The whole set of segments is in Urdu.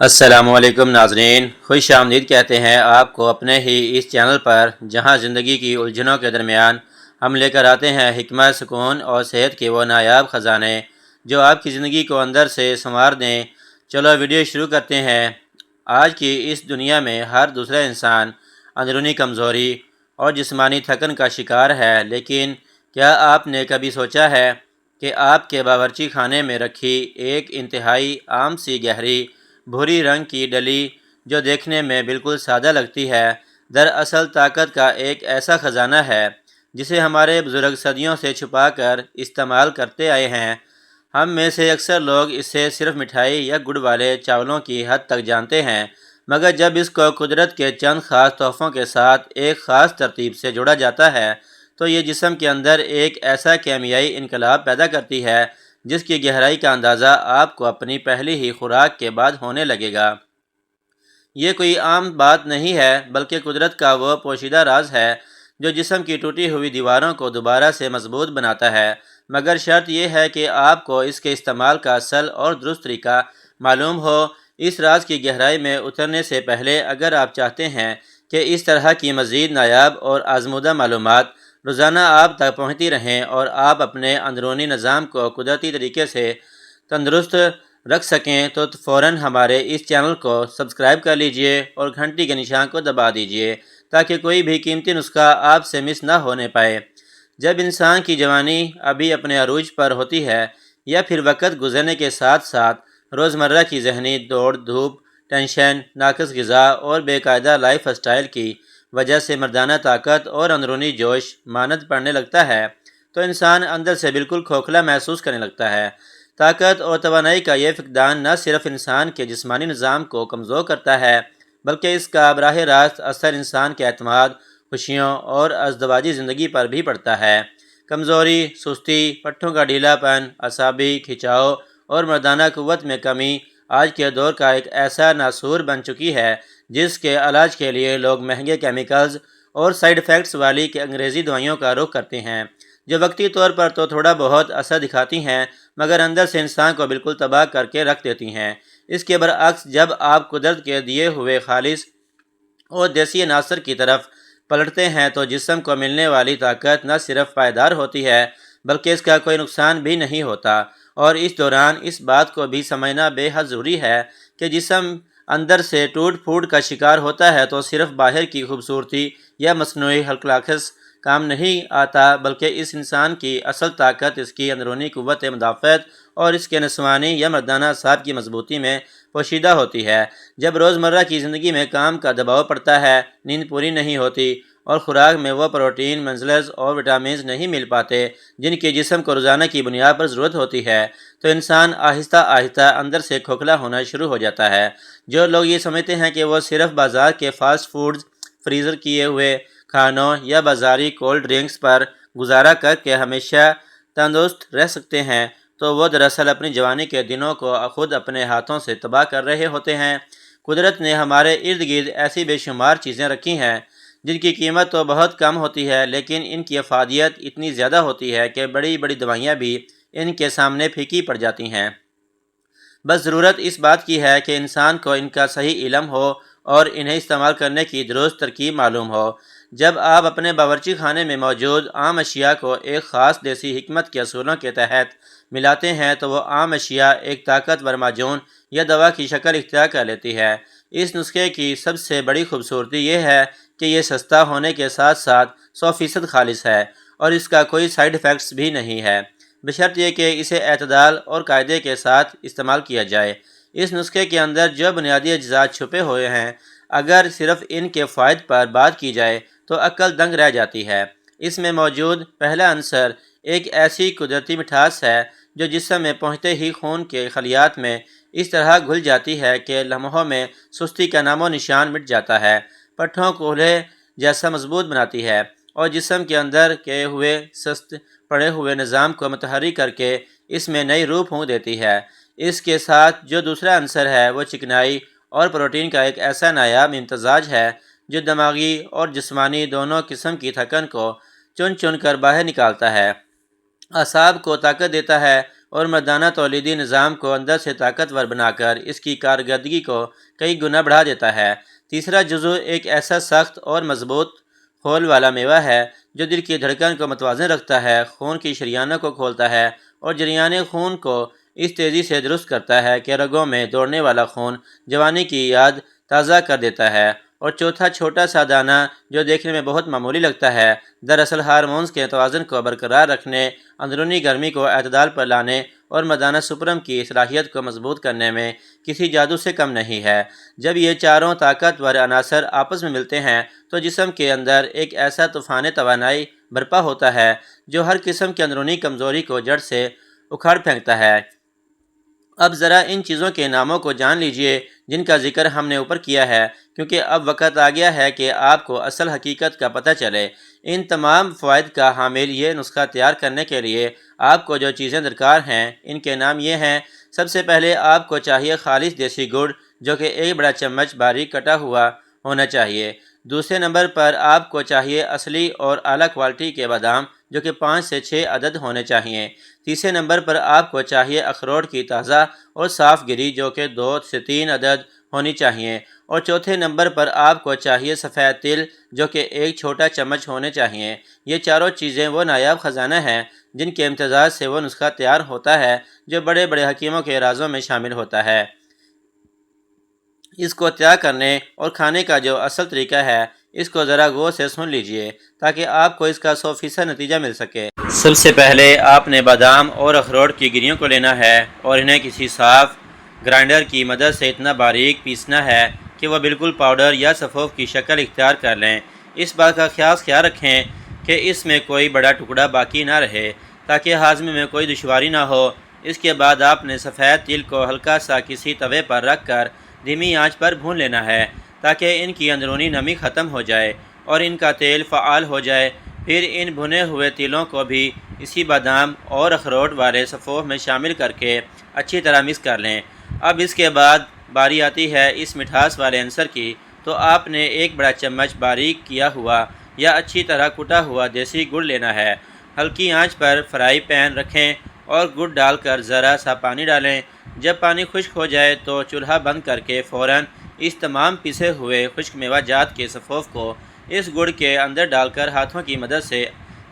السلام علیکم ناظرین، خوش آمدید کہتے ہیں آپ کو اپنے ہی اس چینل پر، جہاں زندگی کی الجھنوں کے درمیان ہم لے کر آتے ہیں حکمت، سکون اور صحت کے وہ نایاب خزانے جو آپ کی زندگی کو اندر سے سنوار دیں۔ چلو ویڈیو شروع کرتے ہیں۔ آج کی اس دنیا میں ہر دوسرا انسان اندرونی کمزوری اور جسمانی تھکن کا شکار ہے، لیکن کیا آپ نے کبھی سوچا ہے کہ آپ کے باورچی خانے میں رکھی ایک انتہائی عام سی گہری بھوری رنگ کی ڈلی، جو دیکھنے میں بالکل سادہ لگتی ہے، دراصل طاقت کا ایک ایسا خزانہ ہے جسے ہمارے بزرگ صدیوں سے چھپا کر استعمال کرتے آئے ہیں۔ ہم میں سے اکثر لوگ اسے صرف مٹھائی یا گڑ والے چاولوں کی حد تک جانتے ہیں، مگر جب اس کو قدرت کے چند خاص تحفوں کے ساتھ ایک خاص ترتیب سے جوڑا جاتا ہے تو یہ جسم کے اندر ایک ایسا کیمیائی انقلاب پیدا کرتی ہے جس کی گہرائی کا اندازہ آپ کو اپنی پہلی ہی خوراک کے بعد ہونے لگے گا۔ یہ کوئی عام بات نہیں ہے، بلکہ قدرت کا وہ پوشیدہ راز ہے جو جسم کی ٹوٹی ہوئی دیواروں کو دوبارہ سے مضبوط بناتا ہے، مگر شرط یہ ہے کہ آپ کو اس کے استعمال کا اصل اور درست طریقہ معلوم ہو۔ اس راز کی گہرائی میں اترنے سے پہلے، اگر آپ چاہتے ہیں کہ اس طرح کی مزید نایاب اور آزمودہ معلومات روزانہ آپ تک پہنچتی رہیں اور آپ اپنے اندرونی نظام کو قدرتی طریقے سے تندرست رکھ سکیں، تو فوراً ہمارے اس چینل کو سبسکرائب کر لیجئے اور گھنٹی کے نشان کو دبا دیجئے تاکہ کوئی بھی قیمتی نسخہ آپ سے مس نہ ہونے پائے۔ جب انسان کی جوانی ابھی اپنے عروج پر ہوتی ہے، یا پھر وقت گزرنے کے ساتھ ساتھ روزمرہ کی ذہنی دوڑ دھوپ، ٹینشن، ناقص غذا اور بے قاعدہ لائف سٹائل کی وجہ سے مردانہ طاقت اور اندرونی جوش ماند پڑنے لگتا ہے، تو انسان اندر سے بالکل کھوکھلا محسوس کرنے لگتا ہے۔ طاقت اور توانائی کا یہ فقدان نہ صرف انسان کے جسمانی نظام کو کمزور کرتا ہے، بلکہ اس کا براہ راست اثر انسان کے اعتماد، خوشیوں اور ازدواجی زندگی پر بھی پڑتا ہے۔ کمزوری، سستی، پٹھوں کا ڈھیلا پن، اعصابی کھچاؤ اور مردانہ قوت میں کمی آج کے دور کا ایک ایسا ناسور بن چکی ہے جس کے علاج کے لیے لوگ مہنگے کیمیکلز اور سائیڈ افیکٹس والی انگریزی دوائیوں کا رخ کرتے ہیں، جو وقتی طور پر تو تھوڑا بہت اثر دکھاتی ہیں، مگر اندر سے انسان کو بالکل تباہ کر کے رکھ دیتی ہیں۔ اس کے برعکس، جب آپ قدرت کے دیے ہوئے خالص اور دیسی عناصر کی طرف پلٹتے ہیں تو جسم کو ملنے والی طاقت نہ صرف پائیدار ہوتی ہے، بلکہ اس کا کوئی نقصان بھی نہیں ہوتا۔ اور اس دوران اس بات کو بھی سمجھنا بے حد ضروری ہے کہ جسم اندر سے ٹوٹ پھوٹ کا شکار ہوتا ہے تو صرف باہر کی خوبصورتی یا مصنوعی حلقلاکس کام نہیں آتا، بلکہ اس انسان کی اصل طاقت اس کی اندرونی قوت مدافعت اور اس کے نسوانی یا مردانہ اعصاب کی مضبوطی میں پوشیدہ ہوتی ہے۔ جب روزمرہ کی زندگی میں کام کا دباؤ پڑتا ہے، نیند پوری نہیں ہوتی اور خوراک میں وہ پروٹین، منرلز اور وٹامنز نہیں مل پاتے جن کی جسم کو روزانہ کی بنیاد پر ضرورت ہوتی ہے، تو انسان آہستہ آہستہ اندر سے کھوکھلا ہونا شروع ہو جاتا ہے۔ جو لوگ یہ سمجھتے ہیں کہ وہ صرف بازار کے فاسٹ فوڈز، فریزر کیے ہوئے کھانوں یا بازاری کولڈ ڈرنکس پر گزارا کر کے ہمیشہ تندرست رہ سکتے ہیں، تو وہ دراصل اپنی جوانی کے دنوں کو خود اپنے ہاتھوں سے تباہ کر رہے ہوتے ہیں۔ قدرت نے ہمارے ارد گرد ایسی بے شمار چیزیں رکھی ہیں جن کی قیمت تو بہت کم ہوتی ہے، لیکن ان کی افادیت اتنی زیادہ ہوتی ہے کہ بڑی بڑی دوائیاں بھی ان کے سامنے پھیکی پڑ جاتی ہیں۔ بس ضرورت اس بات کی ہے کہ انسان کو ان کا صحیح علم ہو اور انہیں استعمال کرنے کی درست ترکیب معلوم ہو۔ جب آپ اپنے باورچی خانے میں موجود عام اشیاء کو ایک خاص دیسی حکمت کے اصولوں کے تحت ملاتے ہیں تو وہ عام اشیاء ایک طاقتور معجون یا دوا کی شکل اختیار کر لیتی ہے۔ اس نسخے کی سب سے بڑی خوبصورتی یہ ہے کہ یہ سستا ہونے کے ساتھ ساتھ 100% خالص ہے، اور اس کا کوئی سائیڈ ایفیکٹس بھی نہیں ہے، بشرط یہ کہ اسے اعتدال اور قاعدے کے ساتھ استعمال کیا جائے۔ اس نسخے کے اندر جو بنیادی اجزاء چھپے ہوئے ہیں، اگر صرف ان کے فوائد پر بات کی جائے تو عقل دنگ رہ جاتی ہے۔ اس میں موجود پہلا عنصر ایک ایسی قدرتی مٹھاس ہے جو جسم میں پہنچتے ہی خون کے خلیات میں اس طرح گھل جاتی ہے کہ لمحوں میں سستی کا نام و نشان مٹ جاتا ہے، پٹھوں کو لوہے جیسا مضبوط بناتی ہے اور جسم کے اندر کے ہوئے سست پڑے ہوئے نظام کو متحرک کر کے اس میں نئی روح پھونک دیتی ہے۔ اس کے ساتھ جو دوسرا عنصر ہے وہ چکنائی اور پروٹین کا ایک ایسا نایاب امتزاج ہے جو دماغی اور جسمانی دونوں قسم کی تھکن کو چن چن کر باہر نکالتا ہے، اعصاب کو طاقت دیتا ہے اور مردانہ تولیدی نظام کو اندر سے طاقتور بنا کر اس کی کارکردگی کو کئی گنا بڑھا دیتا ہے۔ تیسرا جزو ایک ایسا سخت اور مضبوط خول والا میوہ ہے جو دل کی دھڑکن کو متوازن رکھتا ہے، خون کی شریانوں کو کھولتا ہے اور جریان خون کو اس تیزی سے درست کرتا ہے کہ رگوں میں دوڑنے والا خون جوانی کی یاد تازہ کر دیتا ہے۔ اور چوتھا چھوٹا سا دانہ جو دیکھنے میں بہت معمولی لگتا ہے، دراصل ہارمونز کے توازن کو برقرار رکھنے، اندرونی گرمی کو اعتدال پر لانے اور مردانہ سپرم کی صلاحیت کو مضبوط کرنے میں کسی جادو سے کم نہیں ہے۔ جب یہ چاروں طاقتور عناصر آپس میں ملتے ہیں تو جسم کے اندر ایک ایسا طوفان توانائی برپا ہوتا ہے جو ہر قسم کی اندرونی کمزوری کو جڑ سے اکھاڑ پھینکتا ہے۔ اب ذرا ان چیزوں کے ناموں کو جان لیجئے جن کا ذکر ہم نے اوپر کیا ہے، کیونکہ اب وقت آ گیا ہے کہ آپ کو اصل حقیقت کا پتہ چلے۔ ان تمام فوائد کا حامل یہ نسخہ تیار کرنے کے لیے آپ کو جو چیزیں درکار ہیں ان کے نام یہ ہیں۔ سب سے پہلے آپ کو چاہیے خالص دیسی گڑ جو کہ 1 بڑا چمچ باریک کٹا ہوا ہونا چاہیے۔ دوسرے نمبر پر آپ کو چاہیے اصلی اور اعلیٰ کوالٹی کے بادام جو کہ 5 سے 6 عدد ہونے چاہیے۔ تیسرے نمبر پر آپ کو چاہیے اخروٹ کی تازہ اور صاف گری جو کہ 2 سے 3 عدد ہونی چاہیے۔ اور چوتھے نمبر پر آپ کو چاہیے سفید تل جو کہ 1 چھوٹا چمچ ہونے چاہیے۔ یہ چاروں چیزیں وہ نایاب خزانہ ہیں جن کے امتزاج سے وہ نسخہ تیار ہوتا ہے جو بڑے بڑے حکیموں کے رازوں میں شامل ہوتا ہے۔ اس کو تیار کرنے اور کھانے کا جو اصل طریقہ ہے اس کو ذرا غور سے سن لیجئے تاکہ آپ کو اس کا 100% نتیجہ مل سکے۔ سب سے پہلے آپ نے بادام اور اخروٹ کی گریوں کو لینا ہے اور انہیں کسی صاف گرائنڈر کی مدد سے اتنا باریک پیسنا ہے کہ وہ بالکل پاؤڈر یا صفوف کی شکل اختیار کر لیں۔ اس بات کا خیال رکھیں کہ اس میں کوئی بڑا ٹکڑا باقی نہ رہے تاکہ ہاضمے میں کوئی دشواری نہ ہو۔ اس کے بعد آپ نے سفید تل کو ہلکا سا کسی توے پر رکھ کر دھیمی آنچ پر بھون لینا ہے تاکہ ان کی اندرونی نمی ختم ہو جائے اور ان کا تیل فعال ہو جائے۔ پھر ان بھنے ہوئے تیلوں کو بھی اسی بادام اور اخروٹ والے صفوف میں شامل کر کے اچھی طرح مکس کر لیں۔ اب اس کے بعد باری آتی ہے اس مٹھاس والے عنصر کی، تو آپ نے 1 بڑا چمچ باریک کیا ہوا یا اچھی طرح کٹا ہوا دیسی گڑ لینا ہے۔ ہلکی آنچ پر فرائی پین رکھیں اور گڑ ڈال کر ذرا سا پانی ڈالیں۔ جب پانی خشک ہو جائے تو چولہا بند کر کے فوراً اس تمام پسے ہوئے خشک میوہ جات کے صفوف کو اس گڑ کے اندر ڈال کر ہاتھوں کی مدد سے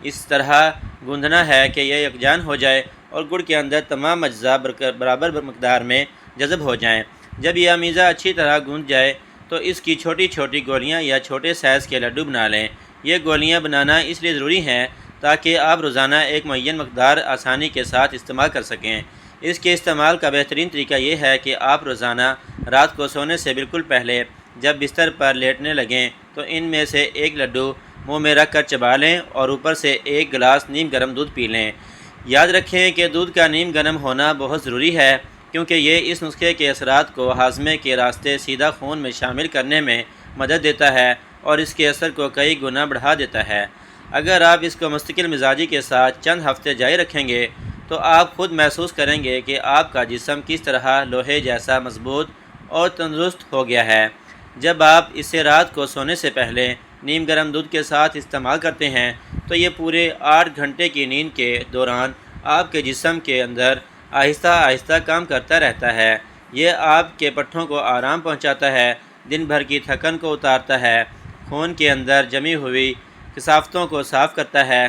اس طرح گوندھنا ہے کہ یہ یکجان ہو جائے اور گڑ کے اندر تمام اجزاء برابر مقدار میں جذب ہو جائیں۔ جب یہ امیزہ اچھی طرح گوندھ جائے تو اس کی چھوٹی چھوٹی گولیاں یا چھوٹے سائز کے لڈو بنا لیں۔ یہ گولیاں بنانا اس لیے ضروری ہیں تاکہ آپ روزانہ ایک معین مقدار آسانی کے ساتھ استعمال کر سکیں۔ اس کے استعمال کا بہترین طریقہ یہ ہے کہ آپ روزانہ رات کو سونے سے بالکل پہلے جب بستر پر لیٹنے لگیں تو ان میں سے 1 لڈو منہ میں رکھ کر چبا لیں اور اوپر سے 1 گلاس نیم گرم دودھ پی لیں۔ یاد رکھیں کہ دودھ کا نیم گرم ہونا بہت ضروری ہے کیونکہ یہ اس نسخے کے اثرات کو ہاضمے کے راستے سیدھا خون میں شامل کرنے میں مدد دیتا ہے اور اس کے اثر کو کئی گنا بڑھا دیتا ہے۔ اگر آپ اس کو مستقل مزاجی کے ساتھ چند ہفتے جاری رکھیں گے تو آپ خود محسوس کریں گے کہ آپ کا جسم کس طرح لوہے جیسا مضبوط اور تندرست ہو گیا ہے۔ جب آپ اسے رات کو سونے سے پہلے نیم گرم دودھ کے ساتھ استعمال کرتے ہیں تو یہ پورے 8 گھنٹے کی نیند کے دوران آپ کے جسم کے اندر آہستہ آہستہ کام کرتا رہتا ہے۔ یہ آپ کے پٹھوں کو آرام پہنچاتا ہے، دن بھر کی تھکن کو اتارتا ہے، خون کے اندر جمی ہوئی کثافتوں کو صاف کرتا ہے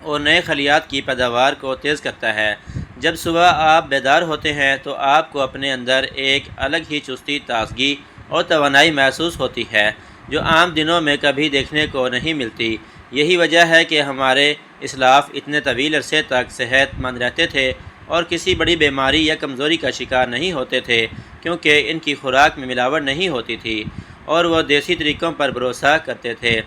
اور نئے خلیات کی پیداوار کو تیز کرتا ہے۔ جب صبح آپ بیدار ہوتے ہیں تو آپ کو اپنے اندر ایک الگ ہی چستی، تازگی اور توانائی محسوس ہوتی ہے جو عام دنوں میں کبھی دیکھنے کو نہیں ملتی۔ یہی وجہ ہے کہ ہمارے اسلاف اتنے طویل عرصے تک صحت مند رہتے تھے اور کسی بڑی بیماری یا کمزوری کا شکار نہیں ہوتے تھے کیونکہ ان کی خوراک میں ملاوٹ نہیں ہوتی تھی اور وہ دیسی طریقوں پر بھروسہ کرتے تھے۔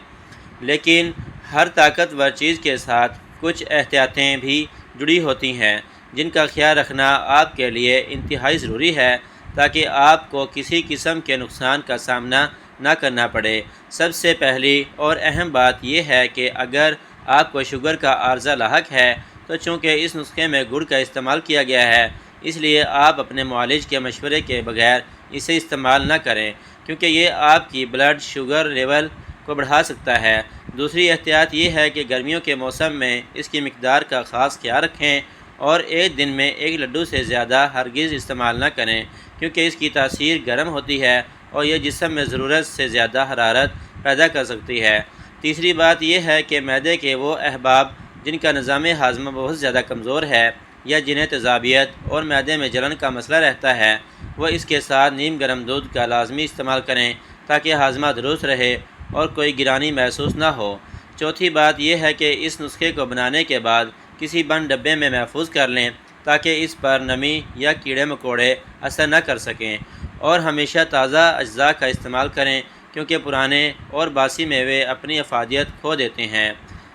لیکن ہر طاقتور چیز کے ساتھ کچھ احتیاطیں بھی جڑی ہوتی ہیں جن کا خیال رکھنا آپ کے لیے انتہائی ضروری ہے تاکہ آپ کو کسی قسم کے نقصان کا سامنا نہ کرنا پڑے۔ سب سے پہلی اور اہم بات یہ ہے کہ اگر آپ کو شوگر کا عارضہ لاحق ہے تو چونکہ اس نسخے میں گڑ کا استعمال کیا گیا ہے اس لیے آپ اپنے معالج کے مشورے کے بغیر اسے استعمال نہ کریں کیونکہ یہ آپ کی بلڈ شوگر لیول کو بڑھا سکتا ہے۔ دوسری احتیاط یہ ہے کہ گرمیوں کے موسم میں اس کی مقدار کا خاص خیال رکھیں اور ایک دن میں 1 لڈو سے زیادہ ہرگز استعمال نہ کریں، کیونکہ اس کی تاثیر گرم ہوتی ہے اور یہ جسم میں ضرورت سے زیادہ حرارت پیدا کر سکتی ہے۔ تیسری بات یہ ہے کہ معدے کے وہ احباب جن کا نظام ہاضمہ بہت زیادہ کمزور ہے یا جنہیں تیزابیت اور معدے میں جلن کا مسئلہ رہتا ہے، وہ اس کے ساتھ نیم گرم دودھ کا لازمی استعمال کریں تاکہ ہاضمہ درست رہے اور کوئی گرانی محسوس نہ ہو۔ چوتھی بات یہ ہے کہ اس نسخے کو بنانے کے بعد کسی بند ڈبے میں محفوظ کر لیں تاکہ اس پر نمی یا کیڑے مکوڑے اثر نہ کر سکیں، اور ہمیشہ تازہ اجزاء کا استعمال کریں کیونکہ پرانے اور باسی میوے اپنی افادیت کھو دیتے ہیں۔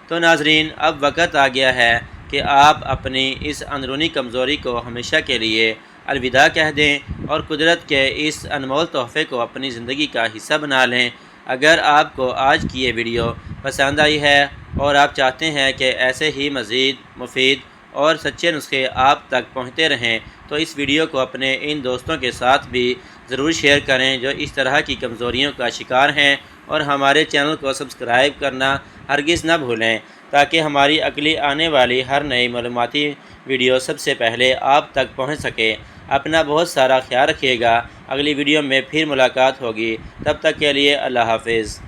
تو ناظرین، اب وقت آ گیا ہے کہ آپ اپنی اس اندرونی کمزوری کو ہمیشہ کے لیے الوداع کہہ دیں اور قدرت کے اس انمول تحفے کو اپنی زندگی کا حصہ بنا لیں۔ اگر آپ کو آج کی یہ ویڈیو پسند آئی ہے اور آپ چاہتے ہیں کہ ایسے ہی مزید مفید اور سچے نسخے آپ تک پہنچتے رہیں تو اس ویڈیو کو اپنے ان دوستوں کے ساتھ بھی ضرور شیئر کریں جو اس طرح کی کمزوریوں کا شکار ہیں، اور ہمارے چینل کو سبسکرائب کرنا ہرگز نہ بھولیں تاکہ ہماری اگلی آنے والی ہر نئی معلوماتی ویڈیو سب سے پہلے آپ تک پہنچ سکے۔ اپنا بہت سارا خیال رکھیے گا۔ اگلی ویڈیو میں پھر ملاقات ہوگی، تب تک کے لیے اللہ حافظ۔